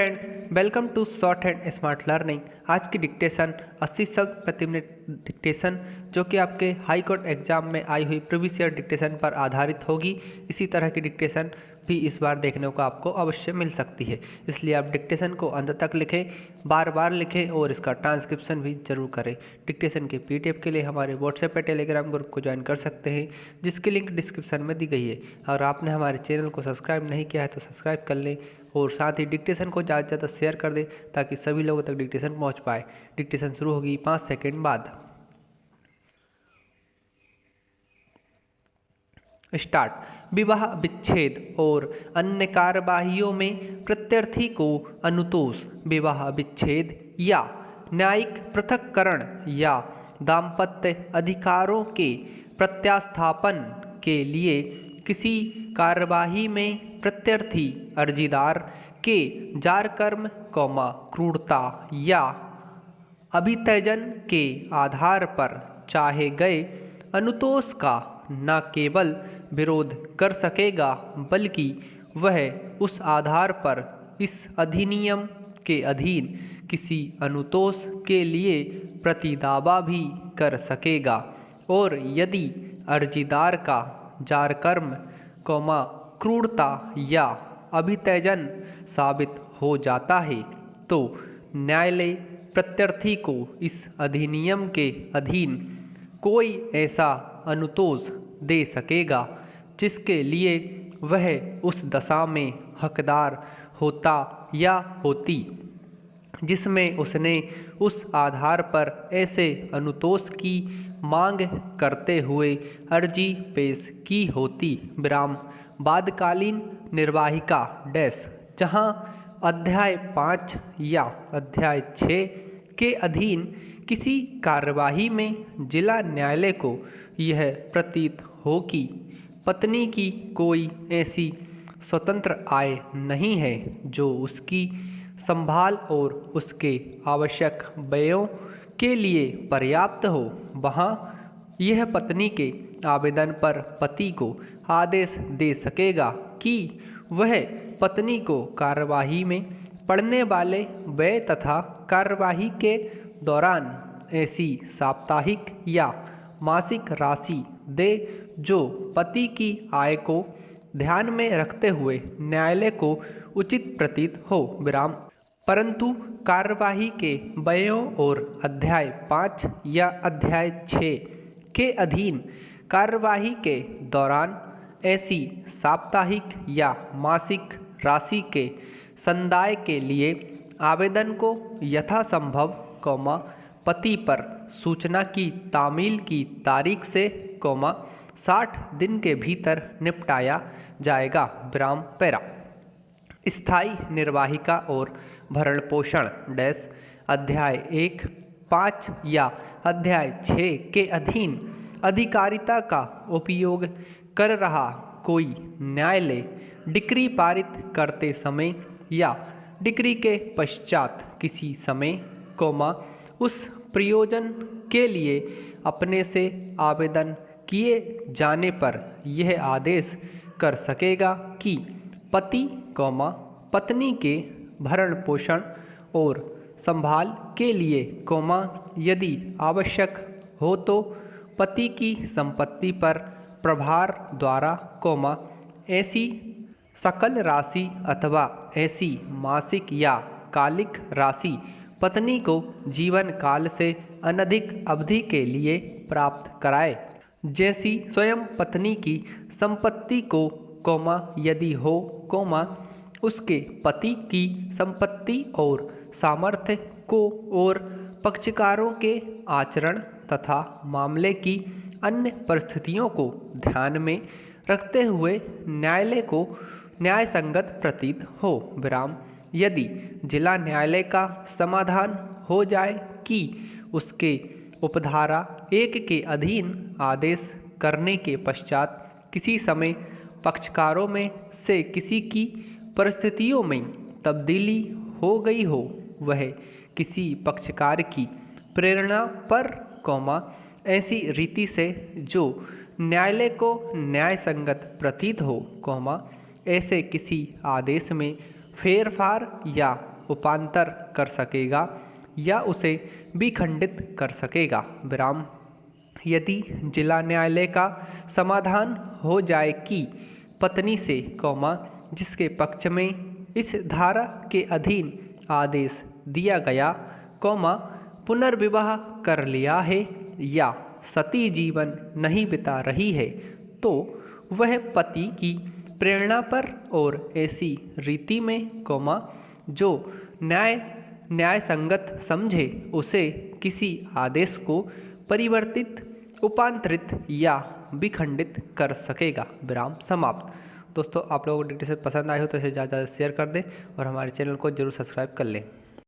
Friends, welcome to short and smart learning. आज की dictation 80 शब्द प्रति मिनट डिक्टेशन जो कि आपके हाई कोर्ट एग्जाम में आई हुई प्रीवियस ईयर डिक्टेशन पर आधारित होगी। इसी तरह की डिक्टेशन भी इस बार देखने को आपको अवश्य मिल सकती है, इसलिए आप डिक्टेशन को अंत तक लिखें, बार बार लिखें और इसका ट्रांसक्रिप्शन भी जरूर करें। डिक्टेशन के पीडीएफ के लिए हमारे व्हाट्सएप पे टेलीग्राम ग्रुप को ज्वाइन कर सकते हैं, जिसकी लिंक डिस्क्रिप्शन में दी गई है। अगर आपने हमारे चैनल को सब्सक्राइब नहीं किया है तो सब्सक्राइब कर लें और साथ ही डिक्टेशन को ज़्यादा से ज़्यादा शेयर कर दें ताकि सभी लोगों तक डिक्टेशन पहुंच पाए। डिक्टेशन शुरू होगी 5 सेकंड बाद। स्टार्ट। विवाह, विच्छेद और अन्य कार्यवाहियों में प्रत्यर्थी को अनुतोष, विवाह विच्छेद या न्यायिक पृथक्करण या दाम्पत्य अधिकारों के प्रत्यास्थापन के लिए किसी कार्यवाही में प्रत्यर्थी अर्जीदार के जारकर्म, क्रूरता या अभित्यजन के आधार पर चाहे गए अनुतोष का न केवल विरोध कर सकेगा बल्कि वह उस आधार पर इस अधिनियम के अधीन किसी अनुतोष के लिए प्रतिदावा भी कर सकेगा। और यदि अर्जीदार का जारकर्म, क्रूरता या अभित्यजन साबित हो जाता है तो न्यायालय प्रत्यर्थी को इस अधिनियम के अधीन कोई ऐसा अनुतोष दे सकेगा जिसके लिए वह उस दशा में हकदार होता या होती जिसमें उसने उस आधार पर ऐसे अनुतोष की मांग करते हुए अर्जी पेश की होती। विराम। बादकालीन निर्वाहिका डैश, जहां अध्याय 5 या अध्याय 6 के अधीन किसी कार्यवाही में जिला न्यायालय को यह प्रतीत हो कि पत्नी की कोई ऐसी स्वतंत्र आय नहीं है जो उसकी संभाल और उसके आवश्यक व्ययों के लिए पर्याप्त हो, वहाँ यह पत्नी के आवेदन पर पति को आदेश दे सकेगा कि वह पत्नी को कार्यवाही में पड़ने वाले व्यय तथा कार्यवाही के दौरान ऐसी साप्ताहिक या मासिक राशि दे जो पति की आय को ध्यान में रखते हुए न्यायालय को उचित प्रतीत हो। विराम। परंतु कार्यवाही के व्ययों और अध्याय 5 या अध्याय 6 के अधीन कार्यवाही के दौरान ऐसी साप्ताहिक या मासिक राशि के संदाय के लिए आवेदन को यथासंभव, पति पर सूचना की तामील की तारीख से 60 दिन के भीतर निपटाया जाएगा। विराम। पैरा। स्थायी निर्वाहिका और भरण पोषण डैश, अध्याय 1, 5 या अध्याय 6 के अधीन अधिकारिता का उपयोग कर रहा कोई न्यायालय डिक्री पारित करते समय या डिक्री के पश्चात किसी समय, उस प्रयोजन के लिए अपने से आवेदन किए जाने पर यह आदेश कर सकेगा कि पति, पत्नी के भरण पोषण और संभाल के लिए, यदि आवश्यक हो तो पति की संपत्ति पर प्रभार द्वारा, ऐसी सकल राशि अथवा ऐसी मासिक या कालिक राशि पत्नी को जीवन काल से अनधिक अवधि के लिए प्राप्त कराए, जैसी स्वयं पत्नी की संपत्ति को, यदि हो, उसके पति की संपत्ति और सामर्थ्य को और पक्षकारों के आचरण तथा मामले की अन्य परिस्थितियों को ध्यान में रखते हुए न्यायालय को न्याय संगत प्रतीत हो। विराम। यदि जिला न्यायालय का समाधान हो जाए कि उसके उपधारा 1 के अधीन आदेश करने के पश्चात किसी समय पक्षकारों में से किसी की परिस्थितियों में तब्दीली हो गई हो, वह किसी पक्षकार की प्रेरणा पर, ऐसी रीति से जो न्यायालय को न्याय संगत प्रतीत हो, ऐसे किसी आदेश में फेरफार या उपांतर कर सकेगा या उसे विखंडित कर सकेगा। विराम। यदि जिला न्यायालय का समाधान हो जाए कि पत्नी से जिसके पक्ष में इस धारा के अधीन आदेश दिया गया पुनर्विवाह कर लिया है या सती जीवन नहीं बिता रही है, तो वह पति की प्रेरणा पर और ऐसी रीति में जो न्याय संगत समझे उसे किसी आदेश को परिवर्तित, उपांतरित या विखंडित कर सकेगा। विराम समाप्त। दोस्तों, आप लोगों को डिटेल्स पसंद आए हो तो इसे ज़्यादा से ज़्यादा शेयर कर दें और हमारे चैनल को जरूर सब्सक्राइब कर लें।